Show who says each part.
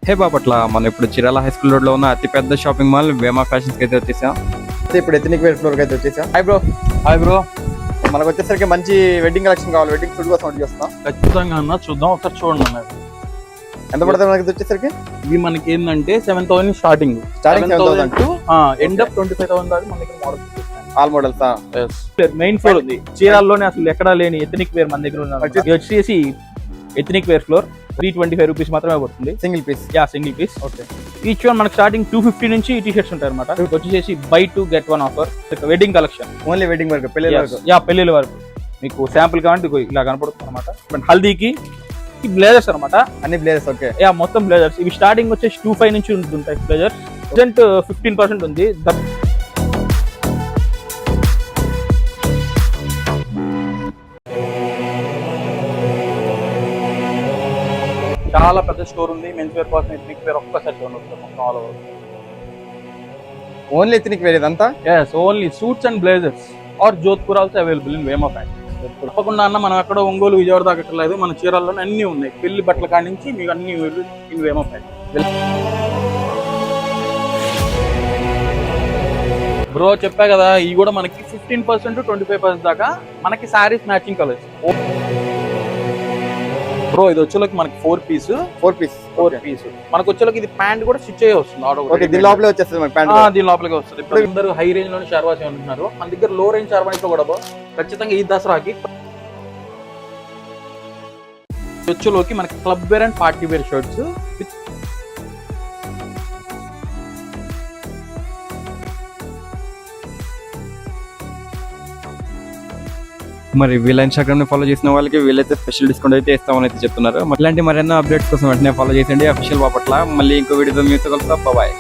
Speaker 1: హే బాపట్ల మనం ఇప్పుడు Chirala high school road లో ఉన్న అతిపెద్ద షాపింగ్ మాల్ వేమా ఫ్యాషన్స్ కి అయితే వచ్చేసాం.
Speaker 2: ఇప్పుడు ఎథనిక్ వేర్ ఫ్లోర్ కి అయితే వచ్చేసాం. హాయ్ బ్రో మనకు వచ్చేసరికి మంచి వెడ్డింగ్ కలెక్షన్ కావాలి. వెడ్డింగ్ షూట్ కోసం ఒకటి చేస్తాం.
Speaker 3: ఖచ్చితంగా అన్న చూద్దాం, ఒకసారి చూడండి అన్న.
Speaker 2: ఎంత పడుతుంది మనకి వచ్చేసరికి?
Speaker 3: ఇవి మనకి ఏంటంటే 7,000 స్టార్టింగ్ ఎండ్ ఆఫ్ 25,000 దాకా మన దగ్గర models.
Speaker 2: All models
Speaker 3: main floor ఉంది చీరాల్లోనే, అసలు ఎక్కడా లేని ఎథనిక్ వేర్ మన దగ్గర ఉంది. ఇది వచ్చేసి ఎథనిక్ వేర్ ఫ్లోర్ 325 రూపీస్ మాత్రమే పడుతుంది.
Speaker 2: Single piece.
Speaker 3: Single piece. Okay, each one మనకి స్టార్టింగ్ 250 నుంచి టీ షర్ట్స్ ఉంటాయి అనమాట. వచ్చేసి by 2 get 1 offer. Wedding collection,
Speaker 2: only wedding వరకు, పెళ్లి వరకు.
Speaker 3: పెళ్లిళ్ళ వరకు మీకు శాంపుల్ కావాలంటే ఇలా కనపడుతుంది అనమాట. హల్దీకి బ్లేజర్స్ అనమాట,
Speaker 2: అన్ని బ్లేజర్స్. ఓకే,
Speaker 3: మొత్తం బ్లేజర్స్. ఇవి స్టార్టింగ్ వచ్చేసి 25 నుంచి ఉంటుంటాయి బ్లేజర్స్. 15% ఉంది. చాలా పెద్ద స్టోర్ ఉంది. మెన్స్ వేర్ కోసం ఎథనిక్ వేర్ ఒక్కసారి మొత్తం all over.
Speaker 2: Only ethnic wear ఇదంతా?
Speaker 3: Only suits and blazers or Jodhpur also available in Vema factory. తప్పకుండా అన్న, మనం ఎక్కడ ఒంగోలు విజయవాడ దాకా ఎక్కర్లేదు, మన చీరాల్లోనే అన్ని ఉన్నాయి. పెళ్లి బట్టల కాడి నుంచి మీకు అన్ని ఇన్ వేమా ఫ్యాక్టరీ. బ్రో చెప్పా కదా, ఇవి కూడా మనకి 15% 25% దాకా మనకి శారీస్ మ్యాచింగ్ కలర్స్. బ్రో ఇది వచ్చేలోకి మనకి 4 పీస్. మనకు వచ్చేలోకి ఇది ప్యాంట్ కూడా స్టిచ్ అయ్యి వస్తుంది.
Speaker 2: దీని లోపలే వచ్చేస్తుంది ప్యాంట్.
Speaker 3: దీని లోపలికి వస్తుంది. ఇప్పుడు అందరూ హై రేంజ్ లోనే షర్వాసి అంటున్నారు. మన దగ్గర లో రేంజ్ షర్వానీస్ లో కూడా ఖచ్చితంగా ఈ దసరాకి వచ్చేలోకి మనకి club wear and party wear shirts with
Speaker 1: మరి వీళ్ళ ఇన్స్టాగ్రామ్ ని ఫాలో చేసిన వాళ్ళకి వీళ్ళైతే స్పెషల్ డిస్కౌంట్ అయితే ఇస్తామని అయితే చెప్తున్నారు. ఇలాంటి మరెన్నో అప్డేట్స్ కోసం వెంటనే ఫాలో చేయండి అఫీషియల్ బాపట్ల. మళ్ళీ ఇంకో వీడియోతో మీతో కలుద్దాం. బాయ్.